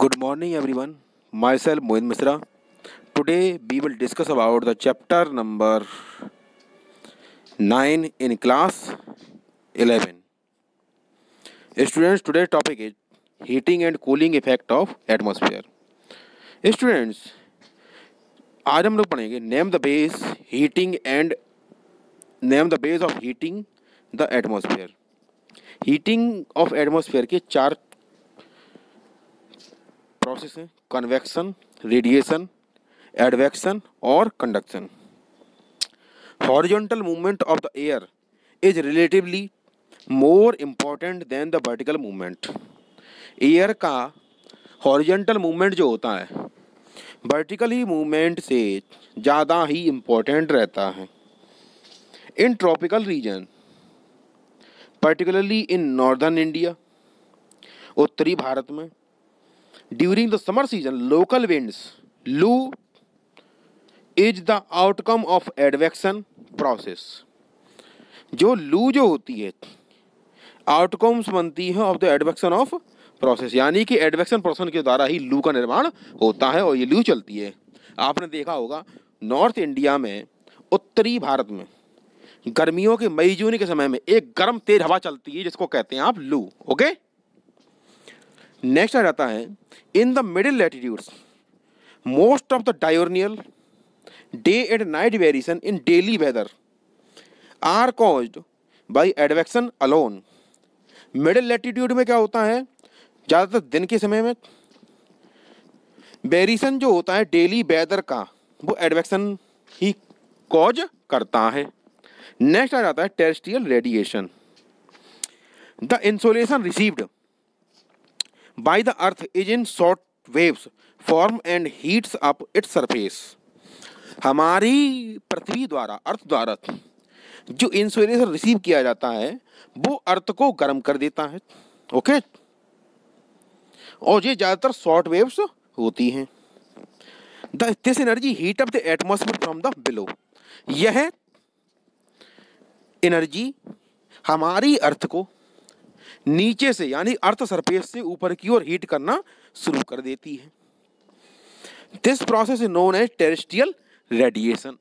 Good morning, everyone. Myself Mohit Misra. Today we will discuss about the chapter number 9 in class 11. Students, today's topic is heating and cooling effect of atmosphere. Students, आज हम लोग पढ़ेंगे name the base of heating the atmosphere. Heating of atmosphere के चार process हैं: convection, radiation, advection और conduction. Horizontal movement of the air is relatively more important than the vertical movement. Air का horizontal movement जो होता है vertically movement से ज़्यादा ही इम्पोर्टेंट रहता है. In tropical region, particularly in northern India, उत्तरी भारत में, during the summer season local winds loo is the outcome of advection process. जो लू जो होती है आउटकम्स बनती है of the advection of process, यानी कि एडवेक्शन प्रोसेस के द्वारा ही लू का निर्माण होता है और ये लू चलती है. आपने देखा होगा नॉर्थ इंडिया में, उत्तरी भारत में गर्मियों के मई जून के समय में एक गर्म तेज हवा चलती है जिसको कहते हैं आप लू. ओके, नेक्स्ट आ जाता है in the middle latitudes most of the diurnal day and night variation in daily weather are caused by advection alone. Middle latitude में क्या होता है, ज़्यादातर दिन के समय में वेरिएशन जो होता है डेली वेदर का वो एडवेक्शन ही कॉज करता है. नेक्स्ट आ जाता है terrestrial radiation. The insolation received by the earth is in short waves form and heats up its surface. हमारी पृथ्वी द्वारा, अर्थ द्वारा जो इंसोलेशन रिसीव किया जाता है वो अर्थ को गर्म कर देता है. ओके, और ये ज़्यादातर शॉर्ट वेव्स होती हैं. This energy heat up the atmosphere from the below. यह एनर्जी हमारी अर्थ को नीचे से यानी अर्थ सरफेस से ऊपर की ओर हीट करना शुरू कर देती है. This process is known as terrestrial radiation.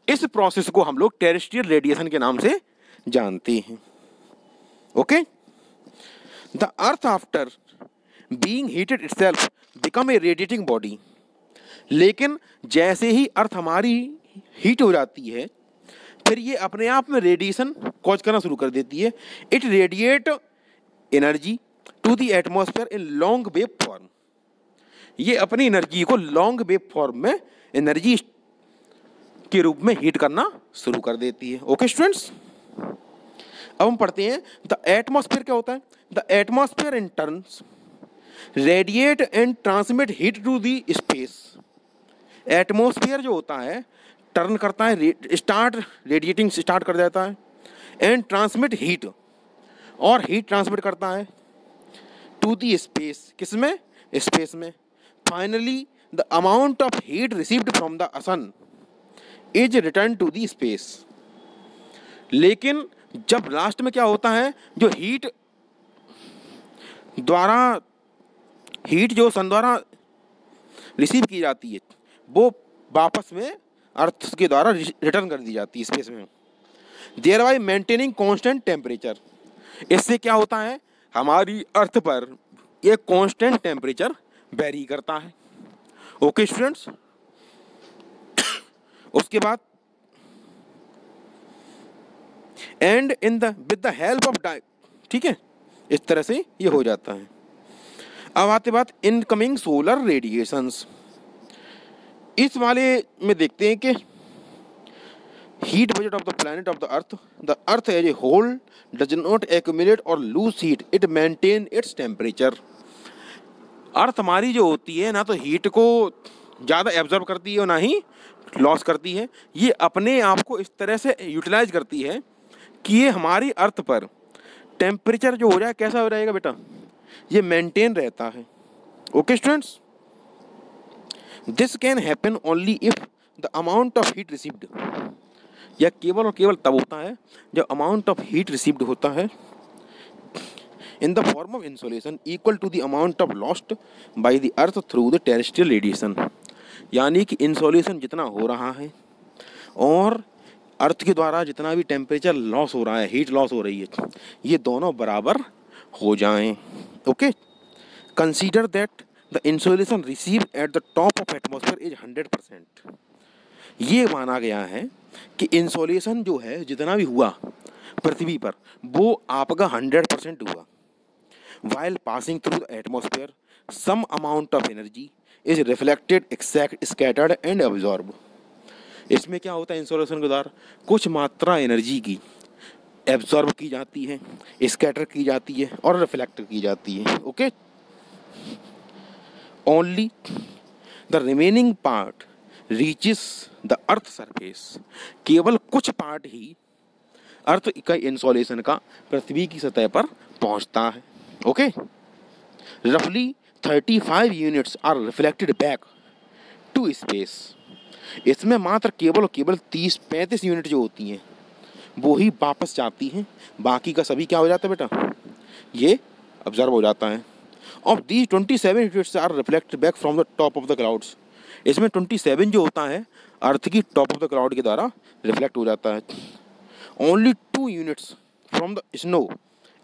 इस प्रोसेस को हम लोग टेरेस्ट्रियल रेडिएशन के नाम से जानते हैं. Okay, the earth after being heated itself become a radiating body. लेकिन जैसे ही अर्थ हमारी हीट हो जाती है फिर ये अपने आप में रेडिएशन कॉज करना शुरू कर देती है. It radiate energy to the atmosphere in long wave form. ये अपनी एनर्जी को लॉन्ग वेव फॉर्म में एनर्जी के रूप में हीट करना शुरू कर देती है. ओके स्टूडेंट्स, अब हम पढ़ते हैं द एटमॉस्फेयर क्या होता है. The atmosphere in turns radiate and transmit heat to the space. Atmosphere जो होता है टर्न करता है, रेडिएटिंग स्टार्ट कर देता है, एंड ट्रांसमिट हीट, और हीट ट्रांसमिट करता है टू दी स्पेस. किसमें? स्पेस में. Finally the amount of heat received from the sun is return to the space. लेकिन जब लास्ट में क्या होता है, जो हीट जो सन द्वारा रिसीव की जाती है वो वापस में अर्थ के द्वारा रिटर्न कर दी जाती है स्पेस में. Thereby maintaining constant temperature. इससे क्या होता है, हमारी अर्थ पर एक कांस्टेंट टेम्परेचर वेरी करता है. ओके स्टूडेंट्स, उसके बाद and in the with the help of ठीक है, इस तरह से ये हो जाता है. अब आते बात इनकमिंग सोलर रेडिएशंस. इस वाले में देखते हैं कि heat budget of the planet of the earth as a whole does not accumulate और lose heat, it maintain its temperature. Earth हमारी जो होती है ना तो हीट को ज़्यादा एब्जॉर्ब करती है और ना ही लॉस करती है. ये अपने आप को इस तरह से यूटिलाइज करती है कि ये हमारी अर्थ पर टेम्परेचर जो हो जाए कैसा हो जाएगा बेटा, ये मेंटेन रहता है. Okay students, this can happen only if the amount of heat received. यह केवल और केवल तब होता है जब अमाउंट ऑफ हीट रिसीव्ड होता है in the form of insolation equal to the amount of lost by the earth through the terrestrial radiation। यानी कि इंसोलेशन जितना हो रहा है और अर्थ के द्वारा जितना भी टेम्परेचर लॉस हो रहा है, हीट लॉस हो रही है, ये दोनों बराबर हो जाएं। Okay, consider that the insolation receive at the top of atmosphere is 100%। ये माना गया है कि इंसोलेशन जो है जितना भी हुआ पृथ्वी पर वो आपका 100% हुआ। While passing through the atmosphere some amount of energy is reflected, scattered and absorb. इसमें क्या होता है, इंसोलेशन के द्वारा कुछ मात्रा एनर्जी की एब्जॉर्ब की जाती है, स्कैटर की जाती है और रिफ्लेक्ट की जाती है। Okay, only the remaining part reaches the earth surface. केवल कुछ पार्ट ही अर्थ का इंसोलेशन का पृथ्वी की सतह पर पहुंचता है। ओके, रफली 35 units are reflected back to space. इसमें मात्र केवल 30-35 यूनिट जो होती हैं वो ही वापस जाती हैं, बाकी का सभी क्या हो जाता है बेटा, ये ऑब्जर्व हो जाता है। Of these 27 units are reflected back from the top of the clouds. इसमें 27 जो होता है अर्थ की टॉप ऑफ द क्लाउड के द्वारा रिफ्लेक्ट हो जाता है। Only 2 units from the snow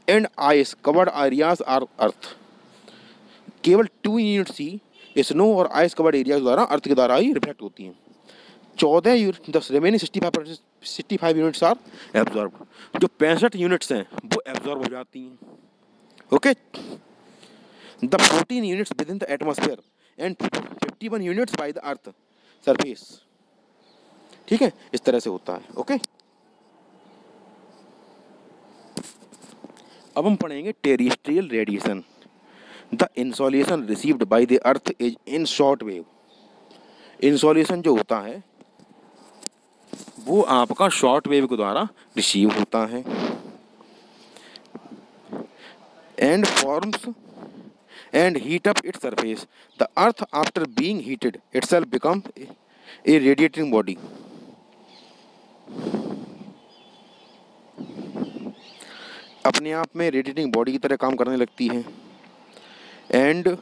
and ice covered areas are earth. केवल 2 यूनिट्स ही स्नो और आइस कवर्ड एरिया द्वारा अर्थ के द्वारा ही रिफ्लेक्ट होती हैं। 14 unit, 10 remaining 65 units are absorb. जो 65 यूनिट्स हैं वो एब्जॉर्ब हो जाती हैं। Okay, the 14 units with in the atmosphere and 51 units by the earth surface. ठीक है, इस तरह से होता है। ओके, अब हम पढ़ेंगे terrestrial radiation. The insolation received by the earth is in short wave. Insolation जो होता है वो आपका शॉर्ट वेव के द्वारा रिसीव होता है and forms and heat up its surface. The earth after being heated itself becomes a radiating body. अपने आप में रेडिएटिंग बॉडी की तरह काम करने लगती है and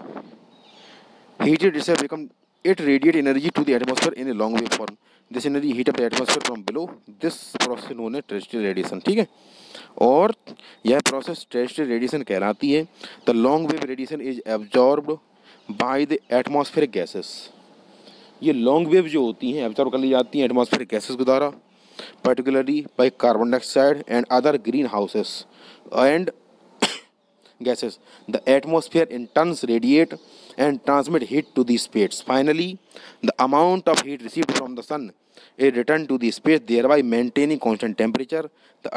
heated itself become it radiate energy to the atmosphere in a long wave form. This energy heat up the atmosphere from below. This process known as terrestrial radiation। ठीक है, और यह प्रोसेस टेरेस्ट्रियल रेडिएशन कहलाती है। The long wave radiation is absorbed by the atmospheric gases. ये long wave जो होती हैं एब्जॉर्ब कर ली जाती हैं एटमॉस्फेरिक गैसेस के द्वारा, particularly by carbon dioxide and other green houses and gases. The atmosphere in turns radiate and transmit heat to the space. Finally, the amount of heat received from the sun is returned to the space, thereby maintaining constant temperature. The